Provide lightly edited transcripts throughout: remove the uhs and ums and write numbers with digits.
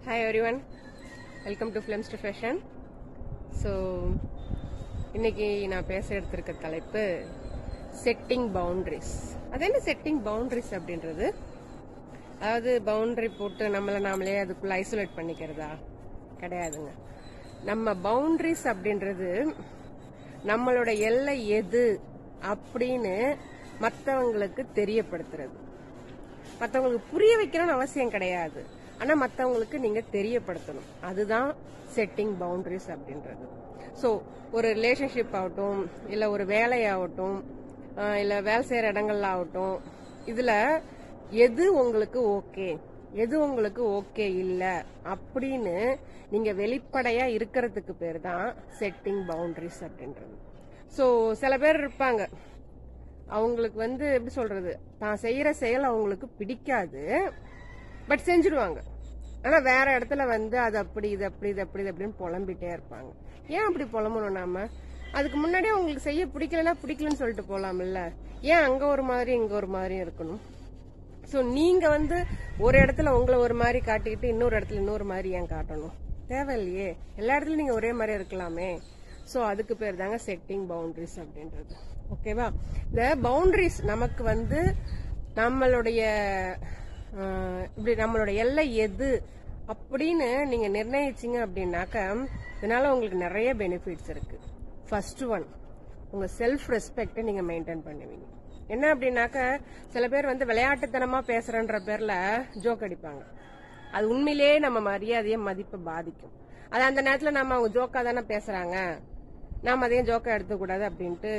Hi everyone, welcome to Films to Fashion. So, இன்னைக்கு நான் பேச எடுத்திருக்க தலைப்பு செட்டிங் பவுண்டரிஸ். அது என்ன செட்டிங் பவுண்டரிஸ் அப்படின்றது? அதாவது பவுண்டரி போட்டு நாமளே அதுக்குள்ள ஐசோலேட் பண்ணிக்கிறதா? கிடையாதுங்க. நம்ம பவுண்டரிஸ் அப்படின்றது நம்மளோட எல்லை எது அப்படின்னு மற்றவங்களுக்கு தெரியப்படுத்துறது. மற்றவங்களுக்கு புரிய வைக்கணும்னு அவசியம் கிடையாது, ஆனா மற்றவங்களுக்கு நீங்க தெரியப்படுத்தணும். அதுதான் செட்டிங் பவுண்டரிஸ் அப்படின்றது. ஸோ ஒரு ரிலேஷன்ஷிப் ஆகட்டும், இல்லை ஒரு வேலையாகட்டும், இல்லை வேலை செய்யற இடங்கள்ல ஆகட்டும், இதுல எது உங்களுக்கு ஓகே, எது உங்களுக்கு ஓகே இல்லை அப்படின்னு நீங்க வெளிப்படையா இருக்கிறதுக்கு பேர் தான் செட்டிங் பவுண்டரிஸ் அப்படின்றது. ஸோ சில பேர் இருப்பாங்க, அவங்களுக்கு எப்படி சொல்றது, தான் செய்யற செயல் அவங்களுக்கு பிடிக்காது, பட் செஞ்சிருவாங்க. ஆனா வேற இடத்துல அது அப்படி இது அப்படி இது அப்படி இது அப்படின்னு புலம்பிட்டே இருப்பாங்க. ஏன் அப்படி புலம்பணும்? நாம அதுக்கு முன்னாடியே உங்களுக்கு செய்ய பிடிக்கலன்னா பிடிக்கலன்னு சொல்லிட்டு போலாம்ல. ஏன் அங்க ஒரு மாதிரி இங்க ஒரு மாதிரி இருக்கணும்? சோ நீங்க ஒரு இடத்துல உங்களை ஒரு மாதிரி காட்டிக்கிட்டு இன்னொரு இடத்துல இன்னொரு மாதிரி ஏன் காட்டணும்? தேவையில்லையே, எல்லா இடத்துலயும் நீங்க ஒரே மாதிரி இருக்கலாமே. சோ அதுக்கு பேர் தாங்க செட்டிங் பவுண்டரிஸ் அப்படின்றது. ஓகேவா? இந்த பவுண்டரிஸ் நமக்கு நம்மளுடைய நம்மளோட எல்லை எது அப்படின்னு நீங்க நிர்ணயிச்சீங்க அப்படின்னாக்க இதனால உங்களுக்கு நிறைய பெனிஃபிட்ஸ் இருக்கு. ஃபர்ஸ்ட் ஒன், உங்க செல்ஃப் ரெஸ்பெக்ட் நீங்க மெயின்டைன் பண்ணுவீங்க. என்ன அப்படின்னாக்க சில பேர் விளையாட்டுத்தனமா பேசுறன்ற பேர்ல ஜோக் அடிப்பாங்க. அது உண்மையிலேயே நம்ம மரியாதையை மதிப்பை பாதிக்கும். அது அந்த நேரத்துல நம்ம அவங்க ஜோக்கா தானே பேசுறாங்க, நாம அதையும் ஜோக்கா எடுத்துக்கூடாது அப்படின்ட்டு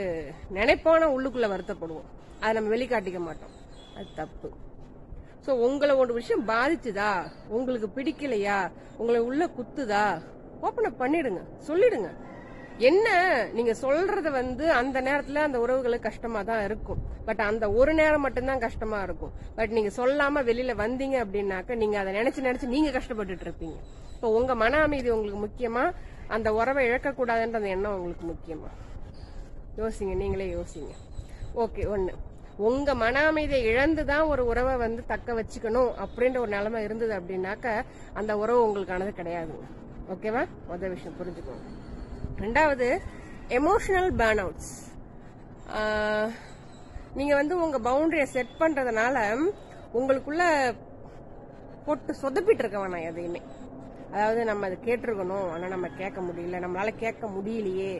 நினைப்போம், உள்ளுக்குள்ள வருத்தப்படுவோம். அதை நம்ம வெளிக்காட்டிக்க மாட்டோம். அது தப்பு. சோ உங்களை ஒரு விஷயம் பாதிச்சுதா, உங்களுக்கு பிடிக்கலையா, உங்களை உள்ள குத்துதா, ஓபன் அப் பண்ணிடுங்க, சொல்லிடுங்க. என்ன நீங்க சொல்றது அந்த நேரத்துல அந்த உறவுகளுக்கு கஷ்டமா தான் இருக்கும், பட் அந்த ஒரு நேரம் மட்டும்தான் கஷ்டமா இருக்கும். பட் நீங்க சொல்லாம வெளியில வந்தீங்க அப்படின்னாக்க நீங்க அதை நினைச்சு நீங்க கஷ்டப்பட்டுட்டு இருப்பீங்க. இப்போ உங்க மன அமைதி உங்களுக்கு முக்கியமா, அந்த உறவை இழக்க கூடாதுன்ற அந்த எண்ணம் உங்களுக்கு முக்கியமா? யோசிங்க, நீங்களே யோசிங்க. ஓகே, ஒண்ணு, உங்க மன அமைதியை இழந்துதான் ஒரு உறவை தக்க வச்சுக்கணும் அப்படின்ற ஒரு நிலைமை இருந்தது அப்படின்னாக்க அந்த உறவு உங்களுக்கானது கிடையாதுங்க. ஓகேவா? முதல் விஷயம் புரிஞ்சுக்கோங்க. ரெண்டாவது, எமோஷனல் பர்ன் அவுட்ஸ். நீங்க உங்க பவுண்டரியை செட் பண்றதுனால உங்களுக்குள்ள போட்டு சொதப்பிட்டு இருக்க வேணாம் எதையுமே. அதாவது நம்ம அதை கேட்டிருக்கணும், ஆனா நம்ம கேட்க முடியல, நம்மளால கேட்க முடியலையே,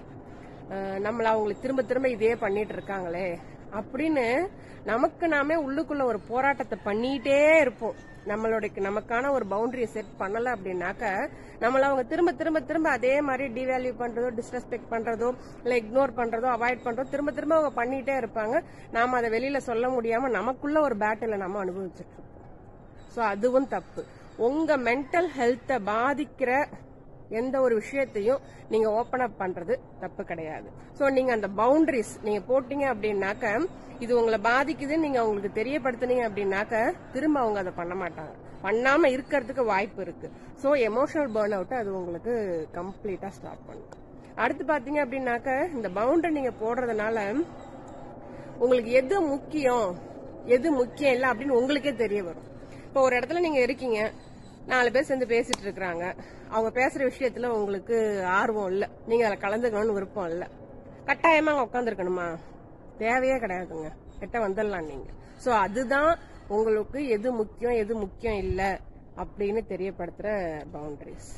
நம்மள அவங்களுக்கு திரும்ப திரும்ப இதே பண்ணிட்டு இருக்காங்களே அப்படின்னு நமக்கு நாமே உள்ளுக்குள்ள ஒரு போராட்டத்தை பண்ணிட்டே இருப்போம். நமக்கான ஒரு பவுண்டரியை செட் பண்ணல அப்படின்னாக்க நம்மள அவங்க திரும்ப திரும்ப திரும்ப அதே மாதிரி டிவேல்யூ பண்றதோ, டிஸ்ரெஸ்பெக்ட் பண்றதோ, இல்ல இக்னோர் பண்றதோ, அவாய்ட் பண்றதோ திரும்ப திரும்ப அவங்க பண்ணிட்டே இருப்பாங்க. நாம அதை வெளியில சொல்ல முடியாம நமக்குள்ள ஒரு பேட்டில நம்ம அனுபவிச்சுட்டு இருக்கோம். சோ அதுவும் தப்பு. உங்க மென்டல் ஹெல்த்தை பாதிக்கிற எந்த ஒரு விஷயத்தையும் நீங்க ஓபன் அப் பண்றது தப்பு கிடையாது. சோ நீங்க அந்த பவுண்டரிஸ் நீங்க போட்டீங்க அப்படின்னாக்க, இது உங்களை பாதிக்குதுன்னு நீங்க அவங்களுக்கு தெரியப்படுத்தினீங்க அப்படின்னாக்க திரும்ப அவங்க அதை பண்ண மாட்டாங்க, பண்ணாம இருக்கிறதுக்கு வாய்ப்பு இருக்கு. சோ எமோஷனல் பர்ன் அவுட் அது உங்களுக்கு கம்ப்ளீட்டா ஸ்டாப் பண்ணும். அடுத்து பாத்தீங்க அப்படின்னாக்க, இந்த பவுண்டரி நீங்க போடுறதுனால உங்களுக்கு எது முக்கியம் எது முக்கியம் இல்லை அப்படின்னு உங்களுக்கே தெரிய வரும். இப்போ ஒரு இடத்துல நீங்க இருக்கீங்க, 4 பேர் சேர்ந்து பேசிட்டு இருக்கிறாங்க, அவங்க பேசுற விஷயத்துல உங்களுக்கு ஆர்வம் இல்ல, நீங்க அதுல கலந்துக்கணும்னு விருப்பம் இல்ல, கட்டாயமா அங்க உட்காந்துருக்கணுமா? தேவையே கிடையாதுங்க, கிட்ட வந்துடலாம் நீங்க. சோ அதுதான் உங்களுக்கு எது முக்கியம் எது முக்கியம் இல்ல அப்படின்னு தெரியப்படுத்துற பவுண்டரிஸ்.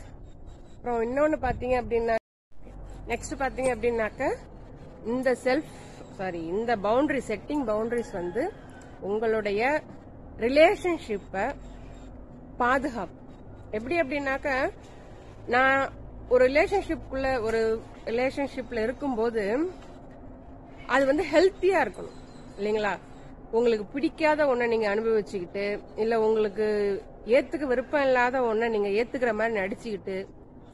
அப்புறம் இன்னொன்னு பாத்தீங்க அப்படின்னா, நெக்ஸ்ட் பாத்தீங்க அப்படின்னாக்க, இந்த பவுண்டரி செட்டிங் பவுண்டரிஸ் உங்களுடைய ரிலேஷன்ஷிப்பை பாதுகாப்பு. எப்படி அப்படின்னாக்க, நான் ஒரு ரிலேஷன்ஷிப்ல இருக்கும்போது அது ஹெல்த்தியா இருக்கணும் இல்லைங்களா? உங்களுக்கு பிடிக்காத ஒன்றை நீங்க அனுபவிச்சுக்கிட்டு, இல்ல உங்களுக்கு ஏத்துக்க விருப்பம் இல்லாத ஒன்றை நீங்க ஏத்துக்கிற மாதிரி நடிச்சுக்கிட்டு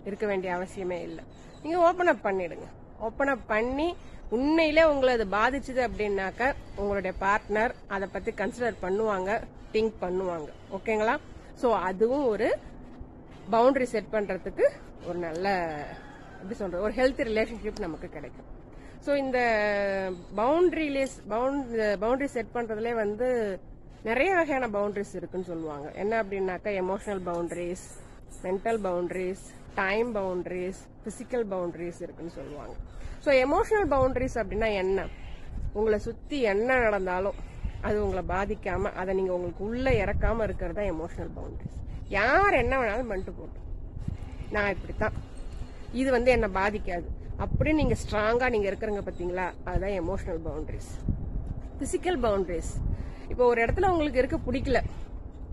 இருக்க வேண்டிய அவசியமே இல்லை. நீங்க ஓபன் அப் பண்ணிடுங்க. ஓபன் அப் பண்ணி உண்மையிலே உங்களை அது பாதிச்சுது அப்படின்னாக்க உங்களுடைய பார்ட்னர் அதை பத்தி கன்சிடர் பண்ணுவாங்க, திங்க் பண்ணுவாங்க. ஓகேங்களா? சோ அதுவும் ஒரு பவுண்டரி செட் பண்றதுக்கு ஒரு நல்ல ஒரு ஹெல்த்தி ரிலேஷன்ஷிப் நமக்கு கிடைக்கும். சோ இந்த பவுண்டரி செட் பண்றதுல நிறைய வகையான பவுண்டரிஸ் இருக்குன்னு சொல்லுவாங்க. என்ன அப்படின்னாக்கா, emotional boundaries, mental boundaries, time boundaries, physical boundaries இருக்குன்னு சொல்லுவாங்க. ஸோ எமோஷனல் பவுண்டரிஸ் அப்படின்னா என்ன? உங்களை சுத்தி என்ன நடந்தாலும் அது உங்களை பாதிக்காம அதை நீங்க உங்களுக்கு உள்ள இறக்காம இருக்கிறது தான் எமோஷனல் பவுண்டரிஸ். யார் என்ன வேணாலும் பண்ணிட்டு போட்டோம், நான் இப்படித்தான், இது என்ன பாதிக்காது அப்படின்னு நீங்க ஸ்ட்ராங்கா நீங்க இருக்கிறங்க பாத்தீங்களா, அதுதான் எமோஷனல் பவுண்டரிஸ். பிசிக்கல் பவுண்டரிஸ், இப்போ ஒரு இடத்துல உங்களுக்கு இருக்க பிடிக்கல,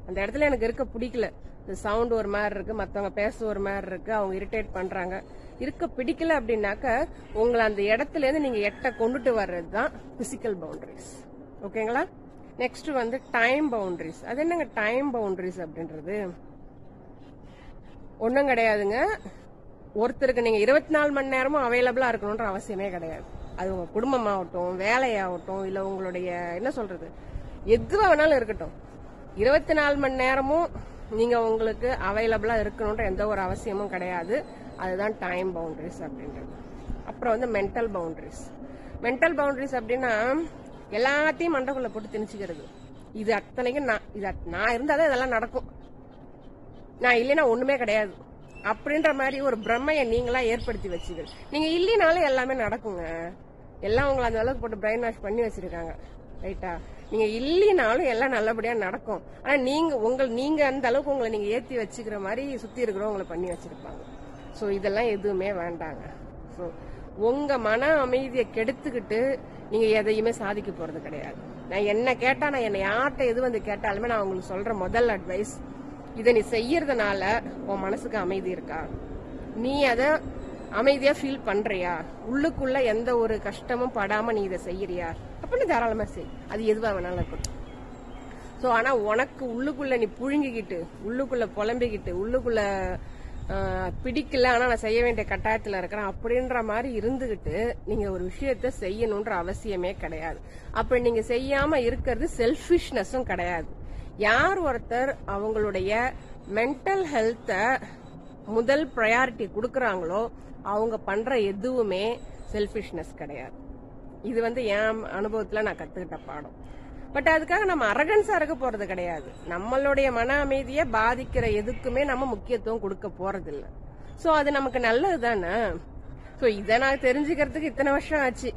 அந்த இடத்துல எனக்கு இருக்க பிடிக்கல, இந்த சவுண்ட் ஒரு மாதிரி இருக்கு, மற்றவங்க பேச ஒரு மாதிரி இருக்கு, அவங்க இரிட்டேட் பண்றாங்க, இருக்க பிடிக்கல அப்படின்னாக்க உங்களை அந்த இடத்துல இருந்து நீங்க எட்ட கொண்டுட்டு வர்றது தான் பிசிக்கல் பவுண்டரிஸ். ஓகேங்களா? Next time boundaries. அது என்னங்க டைம் பவுண்டரிஸ் அப்படின்றது? ஒன்றும் கிடையாதுங்க. ஒருத்தருக்கு நீங்க 24 மணி நேரமும் அவைலபிளா இருக்கணும்ன்ற அவசியமே கிடையாது. அது உங்க குடும்பமாகட்டும், வேலையாகட்டும், இல்ல உங்களுடைய என்ன சொல்றது எதுவா வேணாலும் இருக்கட்டும், 24 மணி நேரமும் நீங்க உங்களுக்கு அவைலபிளா இருக்கணும்ன்ற எந்த ஒரு அவசியமும் கிடையாது. அதுதான் டைம் பவுண்டரிஸ் அப்படின்றது. அப்புறம் மென்டல் பவுண்டரிஸ். மென்டல் பவுண்டரிஸ் அப்படின்னா எல்லாத்தையும் மண்டக்குள்ள போட்டு திணிச்சுக்கிறது. இது அத்தனைக்கும் நான் இருந்தாதான் இதெல்லாம் நடக்கும், நான் இல்லைன்னா ஒண்ணுமே கிடையாது அப்படின்ற மாதிரி ஒரு பிரம்மையை நீங்களா ஏற்படுத்தி வச்சுக்கிறது. நீங்க இல்லைனாலும் எல்லாமே நடக்குங்க. எல்லாம் உங்களை அந்த அளவுக்கு போட்டு பிரெயின் வாஷ் பண்ணி வச்சிருக்காங்க, ரைட்டா? நீங்க இல்லைனாலும் எல்லாம் நல்லபடியா நடக்கும். ஆனா நீங்க அந்த அளவுக்கு உங்களை நீங்க ஏத்தி வச்சுக்கிற மாதிரி சுத்தி இருக்கிறவங்களை பண்ணி வச்சிருப்பாங்க. சோ இதெல்லாம் எதுவுமே வேண்டாங்க. சோ உங்க மன அமைதியை கெடுத்துக்கிட்டு நீங்க எதையுமே சாதிக்க போறது கிடையாது. நான் என்ன கேட்டா, நான் என்ன யார்கிட்ட எது கேட்டாலுமே நான் உங்களுக்கு சொல்ற முதல் அட்வைஸ், இதை நீ செய்யறதுனால உன் மனசுக்கு அமைதி இருக்கா? நீ அத அமைதியா ஃபீல் பண்றியா? உள்ளுக்குள்ள எந்த ஒரு கஷ்டமும் படாம நீ இதை செய்யறியா? அப்படின்னு தாராளமா செய், அது எதுவா வேணாலும் இருக்கட்டும். சோ ஆனா உனக்கு உள்ளுக்குள்ள நீ புழுங்கிக்கிட்டு, உள்ளுக்குள்ள புலம்பிக்கிட்டு, உள்ளுக்குள்ள பிடிக்கல ஆனா நான் செய்ய வேண்டிய கட்டாயத்துல இருக்கிறேன் அப்படின்ற மாதிரி இருந்துகிட்டு நீங்க ஒரு விஷயத்த செய்யணும்ன்ற அவசியமே கிடையாது. அப்படி நீங்க செய்யாம இருக்கிறது செல்ஃபிஷ்னஸும் கிடையாது. யார் ஒருத்தர் அவங்களுடைய மென்டல் ஹெல்த்த முதல் ப்ரையாரிட்டி கொடுக்கறாங்களோ அவங்க பண்ற எதுவுமே செல்ஃபிஷ்னஸ் கிடையாது. இது என் அனுபவத்துல நான் கத்துக்கிட்ட பாடம். பட் அதுக்காக நம்ம அரகன்ஸா இருக்க போறது கிடையாது. நம்மளுடைய மன அமைதியை பாதிக்கிற எதுக்குமே நம்ம முக்கியத்துவம் கொடுக்க போறது இல்ல. சோ அது நமக்கு நல்லது தானே. சோ இதை நான் தெரிஞ்சுக்கிறதுக்கு இத்தனை வருஷம் ஆச்சு.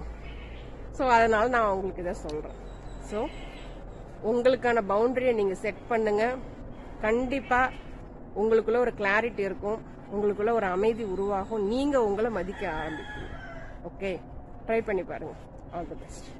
சோ அதனால நான் உங்களுக்கு இதை சொல்றேன். சோ உங்களுக்கான பவுண்டரியை நீங்க செட் பண்ணுங்க. கண்டிப்பா உங்களுக்குள்ள ஒரு கிளாரிட்டி இருக்கும், உங்களுக்குள்ள ஒரு அமைதி உருவாகும், நீங்க உங்களை மதிக்க ஆரம்பிப்பீங்க. ஓகே, ட்ரை பண்ணி பாருங்க. All the best.